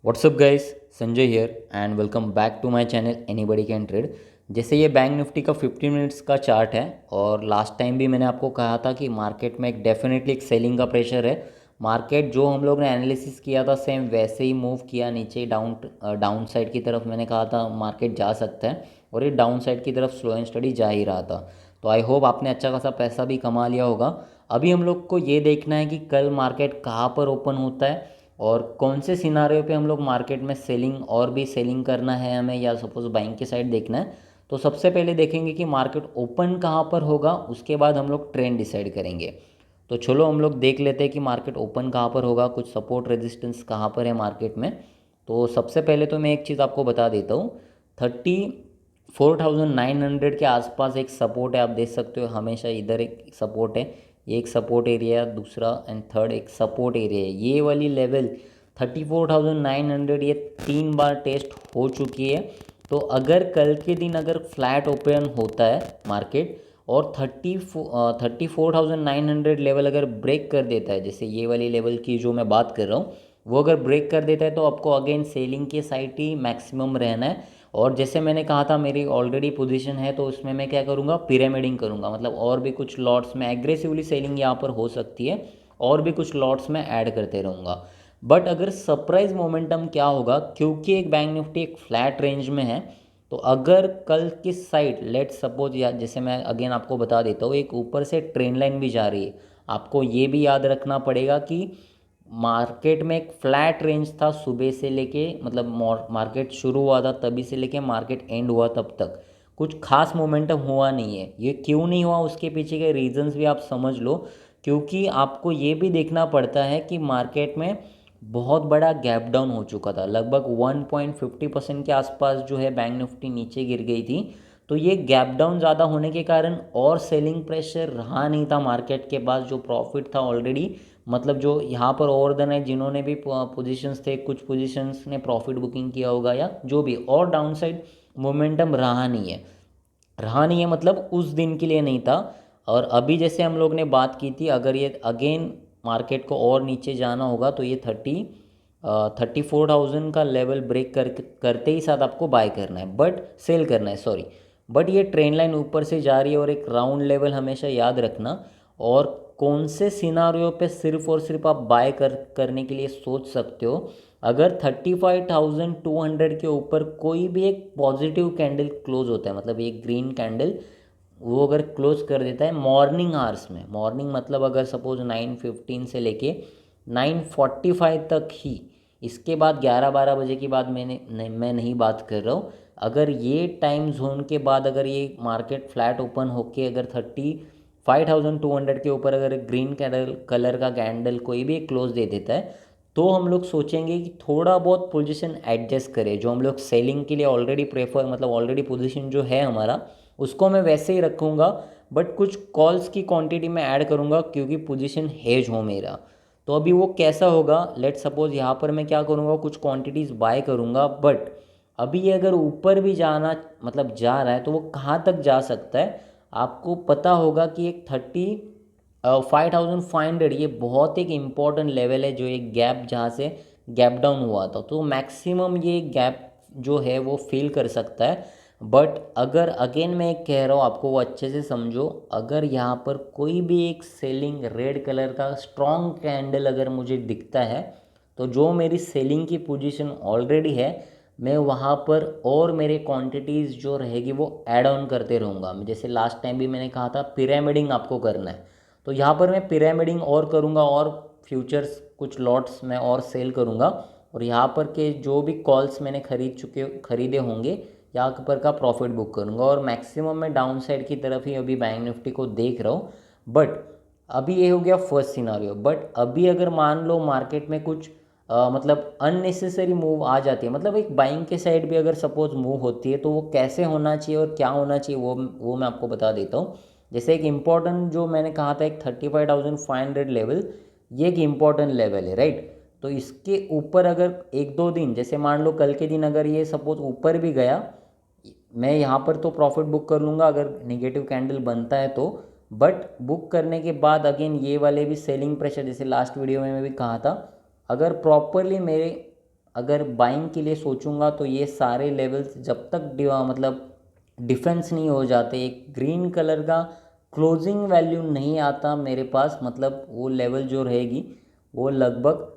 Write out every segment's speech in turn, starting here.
WhatsApp guys, Sanjay here and welcome back to my channel anybody can trade. जैसे ये bank Nifty का 15 minutes का chart है और लास्ट टाइम भी मैंने आपको कहा था कि मार्केट में डेफिनेटली एक सेलिंग का प्रेशर है। मार्केट जो हम लोग ने एनालिसिस किया था सेम वैसे ही मूव किया नीचे डाउन साइड की तरफ। मैंने कहा था मार्केट जा सकता है और ये डाउन साइड की तरफ स्लो एंड स्टडी जा ही रहा था। तो आई होप आपने अच्छा खासा पैसा भी कमा लिया होगा। अभी हम लोग को ये देखना है कि कल मार्केट कहाँ पर ओपन होता है और कौन से सिनारियो पे हम लोग मार्केट में सेलिंग और भी सेलिंग करना है हमें, या सपोज बाइंग की साइड देखना है। तो सबसे पहले देखेंगे कि मार्केट ओपन कहाँ पर होगा, उसके बाद हम लोग ट्रेंड डिसाइड करेंगे। तो चलो हम लोग देख लेते हैं कि मार्केट ओपन कहाँ पर होगा, कुछ सपोर्ट रेजिस्टेंस कहाँ पर है मार्केट में। तो सबसे पहले तो मैं एक चीज़ आपको बता देता हूँ। 34,900 के आसपास एक सपोर्ट है, आप देख सकते हो। हमेशा इधर एक सपोर्ट है, ये एक सपोर्ट एरिया, दूसरा एंड थर्ड एक सपोर्ट एरिया है। ये वाली लेवल 34,900 ये 3 बार टेस्ट हो चुकी है। तो अगर कल के दिन अगर फ्लैट ओपन होता है मार्केट और 34,900 लेवल अगर ब्रेक कर देता है, जैसे ये वाली लेवल की जो मैं बात कर रहा हूँ, वो अगर ब्रेक कर देता है तो आपको अगेन सेलिंग के साइड ही मैक्सिमम रहना है। और जैसे मैंने कहा था मेरी ऑलरेडी पोजीशन है, तो उसमें मैं क्या करूँगा, पिरामिडिंग करूँगा। मतलब और भी कुछ लॉट्स में एग्रेसिवली सेलिंग यहाँ पर हो सकती है, और भी कुछ लॉट्स में ऐड करते रहूँगा। बट अगर सरप्राइज मोमेंटम क्या होगा, क्योंकि एक बैंक निफ्टी एक फ्लैट रेंज में है, तो अगर कल किस साइड लेट सपोज, या जैसे मैं अगेन आपको बता देता हूँ, एक ऊपर से ट्रेंड लाइन भी जा रही है। आपको ये भी याद रखना पड़ेगा कि मार्केट में एक फ्लैट रेंज था सुबह से लेके, मतलब मार्केट शुरू हुआ था तभी से लेके मार्केट एंड हुआ तब तक कुछ खास मोमेंटम हुआ नहीं है। ये क्यों नहीं हुआ, उसके पीछे के रीजंस भी आप समझ लो। क्योंकि आपको ये भी देखना पड़ता है कि मार्केट में बहुत बड़ा गैप डाउन हो चुका था, लगभग 1.50% के आसपास जो है बैंक निफ्टी नीचे गिर गई थी। तो ये गैप डाउन ज़्यादा होने के कारण और सेलिंग प्रेशर रहा नहीं था मार्केट के पास। जो प्रॉफिट था ऑलरेडी, मतलब जो यहाँ पर ओवर द नाइट जिन्होंने भी पोजीशंस थे, कुछ पोजीशंस ने प्रॉफिट बुकिंग किया होगा या जो भी, और डाउन साइड मोमेंटम रहा नहीं है मतलब उस दिन के लिए नहीं था। और अभी जैसे हम लोग ने बात की थी, अगर ये अगेन मार्केट को और नीचे जाना होगा तो ये 34,000 का लेवल ब्रेक करते ही साथ आपको बाय करना है, बट सेल करना है, सॉरी। बट ये ट्रेंड लाइन ऊपर से जा रही है और एक राउंड लेवल हमेशा याद रखना। और कौन से सिनारियो पे सिर्फ और सिर्फ आप बाय करने के लिए सोच सकते हो, अगर 35,200 के ऊपर कोई भी एक पॉजिटिव कैंडल क्लोज होता है, मतलब एक ग्रीन कैंडल वो अगर क्लोज कर देता है मॉर्निंग आवर्स में, मॉर्निंग मतलब अगर सपोज 9:15 से लेके 9:45 तक ही, इसके बाद 11-12 बजे की बाद मैं नहीं बात कर रहा हूँ। अगर ये टाइम जोन के बाद अगर ये मार्केट फ्लैट ओपन होके अगर 35,200 के ऊपर अगर ग्रीन कैंडल कलर का कैंडल कोई भी क्लोज दे देता है, तो हम लोग सोचेंगे कि थोड़ा बहुत पोजीशन एडजस्ट करें। जो हम लोग सेलिंग के लिए ऑलरेडी प्रेफर, मतलब ऑलरेडी पोजीशन जो है हमारा, उसको मैं वैसे ही रखूँगा। बट कुछ कॉल्स की क्वांटिटी में ऐड करूँगा क्योंकि पोजीशन हेज हो मेरा। तो अभी वो कैसा होगा, लेट सपोज यहाँ पर मैं क्या करूँगा, कुछ क्वांटिटीज़ बाय करूँगा। बट अभी ये अगर ऊपर भी जाना, मतलब जा रहा है, तो वो कहाँ तक जा सकता है आपको पता होगा कि एक 35,500 ये बहुत एक इम्पॉर्टेंट लेवल है, जो एक गैप जहाँ से गैप डाउन हुआ था, तो मैक्सिमम ये गैप जो है वो फिल कर सकता है। बट अगर अगेन मैं एक कह रहा हूँ आपको, वो अच्छे से समझो, अगर यहाँ पर कोई भी एक सेलिंग रेड कलर का स्ट्रॉन्ग कैंडल अगर मुझे दिखता है, तो जो मेरी सेलिंग की पोजीशन ऑलरेडी है, मैं वहाँ पर और मेरे क्वांटिटीज़ जो रहेगी वो ऐड ऑन करते रहूँगा। जैसे लास्ट टाइम भी मैंने कहा था पिरामिडिंग आपको करना है, तो यहाँ पर मैं पिरामिडिंग और करूँगा और फ्यूचर्स कुछ लॉट्स में और सेल करूँगा। और यहाँ पर के जो भी कॉल्स मैंने खरीदे होंगे, यहाँ पर का प्रॉफिट बुक करूँगा। और मैक्सिमम मैं डाउन साइड की तरफ ही अभी बैंक निफ्टी को देख रहा हूँ। बट अभी ये हो गया फर्स्ट सिनारियो। बट अभी अगर मान लो मार्केट में कुछ मतलब अननेसेसरी मूव आ जाती है, मतलब एक बाइंग के साइड भी अगर सपोज मूव होती है, तो वो कैसे होना चाहिए और क्या होना चाहिए वो मैं आपको बता देता हूँ। जैसे एक इम्पॉर्टेंट जो मैंने कहा था, एक 35,500 लेवल, ये एक इम्पॉर्टेंट लेवल है, राइट। तो इसके ऊपर अगर 1-2 दिन, जैसे मान लो कल के दिन अगर ये सपोज ऊपर भी गया, मैं यहाँ पर तो प्रॉफिट बुक कर लूँगा अगर नेगेटिव कैंडल बनता है तो। बट बुक करने के बाद अगेन ये वाले भी सेलिंग प्रेशर, जैसे लास्ट वीडियो में मैं भी कहा था, अगर प्रॉपरली मेरे अगर बाइंग के लिए सोचूंगा तो ये सारे लेवल्स जब तक मतलब डिफेंस नहीं हो जाते, एक ग्रीन कलर का क्लोजिंग वैल्यू नहीं आता मेरे पास, मतलब वो लेवल जो रहेगी वो लगभग,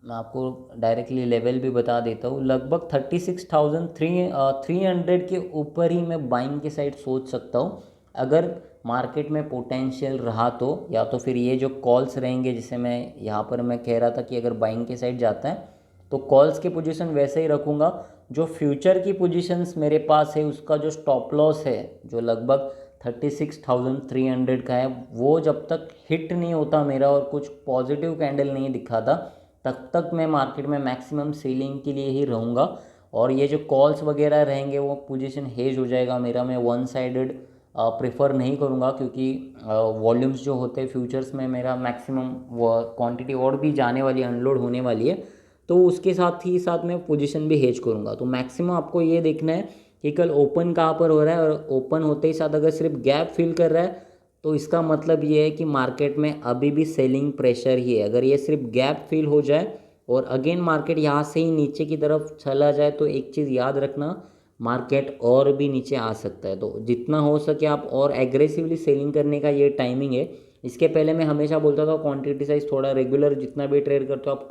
मैं आपको डायरेक्टली लेवल भी बता देता हूँ, लगभग 36,300 के ऊपर ही मैं बाइंग की साइड सोच सकता हूँ अगर मार्केट में पोटेंशियल रहा तो। या तो फिर ये जो कॉल्स रहेंगे, जिसे मैं यहाँ पर मैं कह रहा था कि अगर बाइंग के साइड जाता है तो कॉल्स की पोजीशन वैसे ही रखूँगा। जो फ्यूचर की पोजीशंस मेरे पास है उसका जो स्टॉप लॉस है जो लगभग 36,300 का है, वो जब तक हिट नहीं होता मेरा और कुछ पॉजिटिव कैंडल नहीं दिखाता तब तक मैं मार्केट में मैक्सिमम सेलिंग के लिए ही रहूँगा। और ये जो कॉल्स वगैरह रहेंगे वो पोजीशन हेज हो जाएगा मेरा, मैं वन साइडेड प्रेफर नहीं करूँगा, क्योंकि वॉल्यूम्स जो होते हैं फ्यूचर्स में मेरा मैक्सिमम क्वांटिटी और भी जाने वाली है, अनलोड होने वाली है, तो उसके साथ ही साथ मैं पोजीशन भी हेज करूँगा। तो मैक्सिमम आपको ये देखना है कि कल ओपन कहाँ पर हो रहा है, और ओपन होते ही साथ अगर सिर्फ गैप फिल कर रहा है तो इसका मतलब ये है कि मार्केट में अभी भी सेलिंग प्रेशर ही है। अगर ये सिर्फ गैप फिल हो जाए और अगेन मार्केट यहाँ से ही नीचे की तरफ चला जाए तो एक चीज़ याद रखना, मार्केट और भी नीचे आ सकता है। तो जितना हो सके आप और एग्रेसिवली सेलिंग करने का ये टाइमिंग है। इसके पहले मैं हमेशा बोलता था क्वांटिटी साइज थोड़ा रेगुलर जितना भी ट्रेड करते हो आप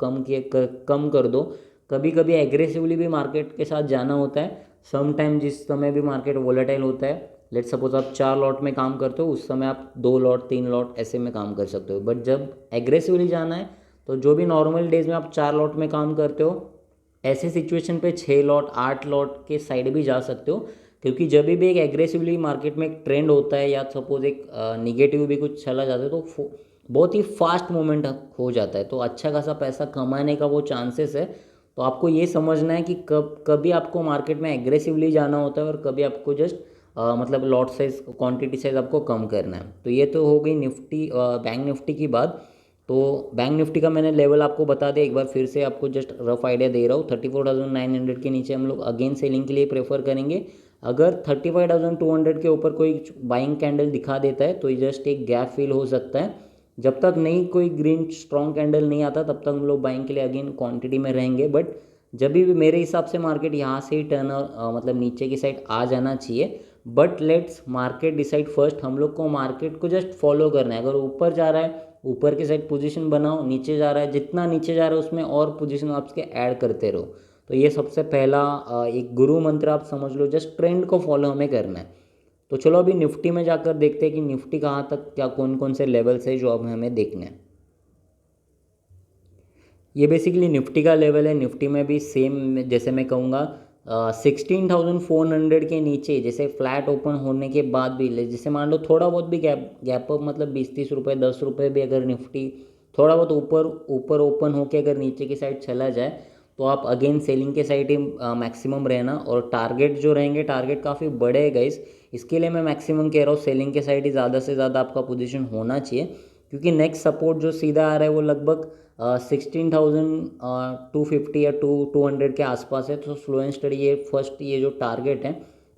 कम कर दो। कभी कभी एग्रेसिवली भी मार्केट के साथ जाना होता है। सम टाइम जिस समय भी मार्केट वोलेटाइल होता है, लेट सपोज आप 4 लॉट में काम करते हो, उस समय आप 2 लॉट 3 लॉट ऐसे में काम कर सकते हो। बट जब एग्रेसिवली जाना है तो जो भी नॉर्मल डेज में आप 4 लॉट में काम करते हो, ऐसे सिचुएशन पे 6 लॉट 8 लॉट के साइड भी जा सकते हो। क्योंकि जब भी एक एग्रेसिवली मार्केट में एक ट्रेंड होता है या सपोज एक निगेटिव भी कुछ चला जाता है तो बहुत ही फास्ट मूवमेंट हो जाता है, तो अच्छा खासा पैसा कमाने का वो चांसेस है। तो आपको ये समझना है कि कभी आपको मार्केट में एग्रेसिवली जाना होता है और कभी आपको जस्ट मतलब लॉट साइज क्वांटिटी साइज आपको कम करना है। तो ये तो हो गई निफ्टी बैंक निफ्टी की बात। तो बैंक निफ्टी का मैंने लेवल आपको बता दिया, एक बार फिर से आपको जस्ट रफ आइडिया दे रहा हूँ। 34,900 के नीचे हम लोग अगेन सेलिंग के लिए प्रेफर करेंगे। अगर 35,200 के ऊपर कोई बाइंग कैंडल दिखा देता है तो ये जस्ट एक गैप फिल हो सकता है। जब तक नहीं कोई ग्रीन स्ट्रॉन्ग कैंडल नहीं आता तब तक हम लोग बाइंग के लिए अगेन क्वांटिटी में रहेंगे। बट जब भी मेरे हिसाब से मार्केट यहाँ से ही टर्न मतलब नीचे की साइड आ जाना चाहिए। But let's market decide first, हम लोग को मार्केट को जस्ट फॉलो करना है। अगर ऊपर जा रहा है ऊपर की साइड पोजीशन बनाओ, नीचे जा रहा है जितना नीचे जा रहा है उसमें और पोजीशन आपके ऐड करते रहो। तो ये सबसे पहला एक गुरु मंत्र आप समझ लो, जस्ट ट्रेंड को फॉलो हमें करना है। तो चलो अभी निफ्टी में जाकर देखते हैं कि निफ्टी कहाँ तक क्या कौन कौन से लेवल्स है जो अब हमें देखने हैं। ये बेसिकली निफ्टी का लेवल है। निफ्टी में भी सेम, जैसे मैं कहूँगा 16,400 के नीचे जैसे फ्लैट ओपन होने के बाद भी, जैसे मान लो थोड़ा बहुत भी गैप अप मतलब 20-30 रुपये 10 रुपये भी अगर निफ्टी थोड़ा बहुत ऊपर ऊपर ओपन होके अगर नीचे की साइड चला जाए तो आप अगेन सेलिंग के साइड ही मैक्सिमम रहना। और टारगेट जो रहेंगे, टारगेट काफ़ी बड़े है गाइस, इसके लिए मैं मैक्सिमम कह रहा हूँ सेलिंग के साइड ही ज़्यादा से ज़्यादा आपका पोजीशन होना चाहिए। क्योंकि नेक्स्ट सपोर्ट जो सीधा आ रहा है वो लगभग 16,250 या 200 के आसपास है। तो स्लो एंड स्टडी ये फर्स्ट ये जो टारगेट है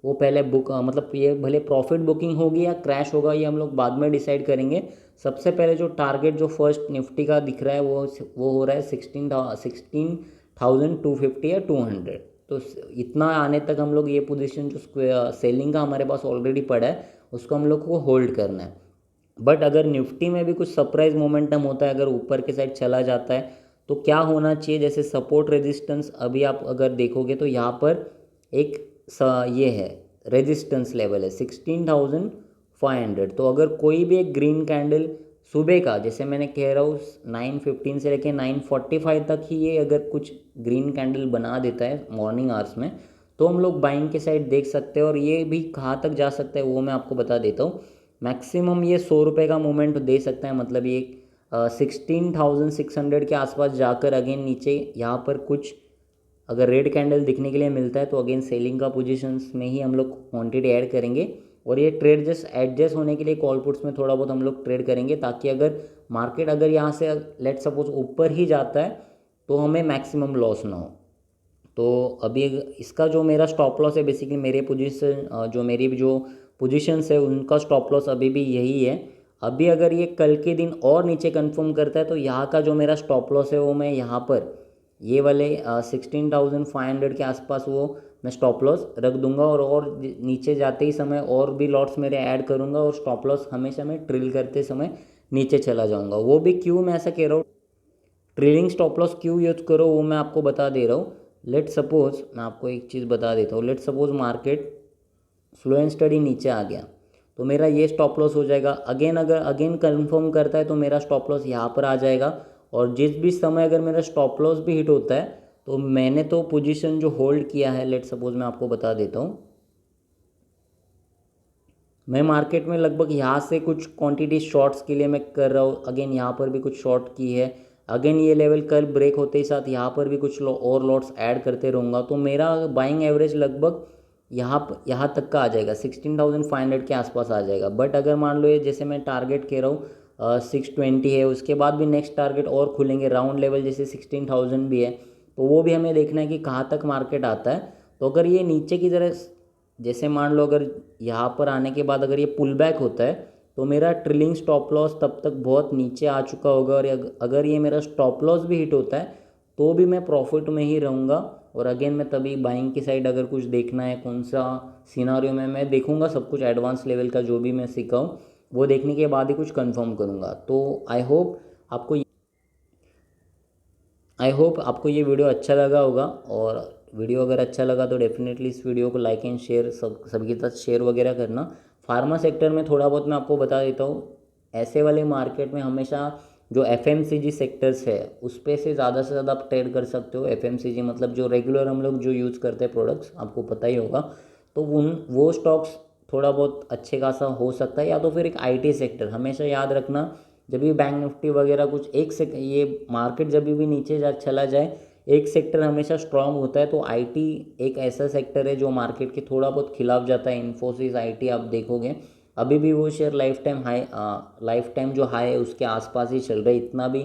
वो पहले मतलब ये भले प्रॉफिट बुकिंग होगी या क्रैश होगा ये हम लोग बाद में डिसाइड करेंगे। सबसे पहले जो टारगेट जो फर्स्ट निफ्टी का दिख रहा है वो हो रहा है 16,250 या 200। तो इतना आने तक हम लोग ये पोजीशन जो सेलिंग का हमारे पास ऑलरेडी पड़ा है उसको हम लोग को होल्ड करना है। बट अगर निफ्टी में भी कुछ सरप्राइज मोमेंटम होता है, अगर ऊपर के साइड चला जाता है तो क्या होना चाहिए, जैसे सपोर्ट रेजिस्टेंस अभी आप अगर देखोगे तो यहाँ पर एक ये है रेजिस्टेंस लेवल है 16,500। तो अगर कोई भी एक ग्रीन कैंडल सुबह का, जैसे मैंने कह रहा हूँ 9:15 से लेके 9:45 तक ही ये अगर कुछ ग्रीन कैंडल बना देता है मॉर्निंग आवर्स में, तो हम लोग बाइंग के साइड देख सकते हैं। और ये भी कहाँ तक जा सकता है वो मैं आपको बता देता हूँ। मैक्सिमम ये 100 रुपये का मूवमेंट दे सकता है, मतलब ये 16,600 के आसपास जाकर अगेन नीचे यहाँ पर कुछ अगर रेड कैंडल दिखने के लिए मिलता है तो अगेन सेलिंग का पोजीशंस में ही हम लोग क्वांटिटी ऐड करेंगे। और ये ट्रेड जस्ट एडजस्ट होने के लिए कॉल पुट्स में थोड़ा बहुत हम लोग ट्रेड करेंगे, ताकि अगर मार्केट अगर यहाँ से लेट सपोज ऊपर ही जाता है तो हमें मैक्सिमम लॉस ना हो। तो अभी इसका जो मेरा स्टॉप लॉस है, बेसिकली मेरे पोजीशन जो मेरी जो पोजीशंस है उनका स्टॉप लॉस अभी भी यही है। अभी अगर ये कल के दिन और नीचे कंफर्म करता है तो यहाँ का जो मेरा स्टॉप लॉस है वो मैं यहाँ पर ये वाले 16,500 के आसपास वो मैं स्टॉप लॉस रख दूंगा, और नीचे जाते ही समय और भी लॉट्स मेरे ऐड करूंगा, और स्टॉप लॉस हमेशा मैं ट्रिल करते समय नीचे चला जाऊंगा। वो भी क्यों मैं ऐसा कह रहा हूँ, ट्रेलिंग स्टॉप लॉस क्यों यूज करो वो मैं आपको बता दे रहा हूँ। लेट सपोज मैं आपको एक चीज़ बता देता हूँ, let suppose market slow and study नीचे आ गया तो मेरा ये स्टॉप लॉस हो जाएगा। अगेन अगर अगेन कंफर्म करता है तो मेरा स्टॉप लॉस यहाँ पर आ जाएगा, और जिस भी समय अगर मेरा स्टॉप लॉस भी हिट होता है तो मैंने तो पोजीशन जो होल्ड किया है, लेट सपोज मैं आपको बता देता हूँ, मैं मार्केट में लगभग यहाँ से कुछ क्वांटिटी शॉर्ट्स के लिए मैं कर रहा हूँ, अगेन यहाँ पर भी कुछ शॉर्ट की है, अगेन ये लेवल कल ब्रेक होते ही साथ यहाँ पर भी कुछ और लॉट्स ऐड करते रहूँगा, तो मेरा बाइंग एवरेज लगभग यहाँ तक का आ जाएगा, 16,500 के आसपास आ जाएगा। बट अगर मान लो ये जैसे मैं टारगेट कह रहा हूँ 620 है, उसके बाद भी नेक्स्ट टारगेट और खुलेंगे राउंड लेवल जैसे 16,000 भी है, तो वो भी हमें देखना है कि कहाँ तक मार्केट आता है। तो अगर ये नीचे की तरह जैसे मान लो अगर यहाँ पर आने के बाद अगर ये पुल बैक होता है तो मेरा ट्रिलिंग स्टॉप लॉस तब तक बहुत नीचे आ चुका होगा, और अगर ये मेरा स्टॉप लॉस भी हिट होता है तो भी मैं प्रॉफिट में ही रहूँगा। और अगेन मैं तभी बाइंग की साइड अगर कुछ देखना है कौन सा सिनारियो में मैं देखूँगा, सब कुछ एडवांस लेवल का जो भी मैं सीखा हूँ वो देखने के बाद ही कुछ कंफर्म करूँगा। तो आपको आई होप आपको ये वीडियो अच्छा लगा होगा, और वीडियो अगर अच्छा लगा तो डेफिनेटली इस वीडियो को लाइक एंड शेयर सबके साथ शेयर वगैरह करना। फार्मा सेक्टर में थोड़ा बहुत मैं आपको बता देता हूँ, ऐसे वाले मार्केट में हमेशा जो FMCG सेक्टर्स है उस पे से ज़्यादा आप ट्रेड कर सकते हो। FMCG मतलब जो रेगुलर हम लोग जो यूज़ करते हैं प्रोडक्ट्स, आपको पता ही होगा, तो वो स्टॉक्स थोड़ा बहुत अच्छे खासा हो सकता है। या तो फिर एक IT सेक्टर, हमेशा याद रखना जब भी बैंक निफ्टी वगैरह कुछ एक से ये मार्केट जब भी नीचे चला जाए, एक सेक्टर हमेशा स्ट्रांग होता है, तो IT एक ऐसा सेक्टर है जो मार्केट के थोड़ा बहुत खिलाफ जाता है। इन्फोसिस IT आप देखोगे अभी भी वो शेयर लाइफ टाइम जो हाई है उसके आसपास ही चल रहे, इतना भी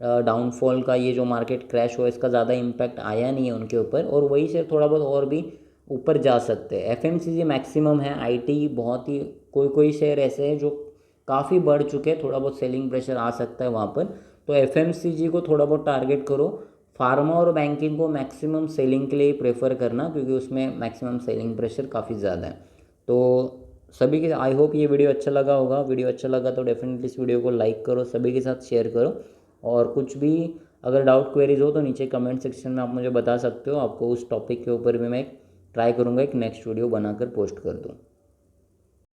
डाउनफॉल का ये जो मार्केट क्रैश हुआ इसका ज़्यादा इम्पैक्ट आया नहीं है उनके ऊपर, और वही शेयर थोड़ा बहुत और भी ऊपर जा सकते हैं। FMCG मैक्सिमम है, IT बहुत ही कोई शेयर ऐसे हैं जो काफ़ी बढ़ चुके हैं, थोड़ा बहुत सेलिंग प्रेशर आ सकता है वहाँ पर, तो FMCG को थोड़ा बहुत टारगेट करो। फार्मा और बैंकिंग को मैक्सिमम सेलिंग के लिए प्रेफर करना, क्योंकि उसमें मैक्सिमम सेलिंग प्रेशर काफ़ी ज़्यादा है। तो सभी के आई होप ये वीडियो अच्छा लगा होगा। वीडियो अच्छा लगा तो डेफिनेटली इस वीडियो को लाइक करो, सभी के साथ शेयर करो, और कुछ भी अगर डाउट क्वेरीज हो तो नीचे कमेंट सेक्शन में आप मुझे बता सकते हो। आपको उस टॉपिक के ऊपर भी मैं ट्राई करूँगा एक नेक्स्ट वीडियो बनाकर पोस्ट कर दूँ।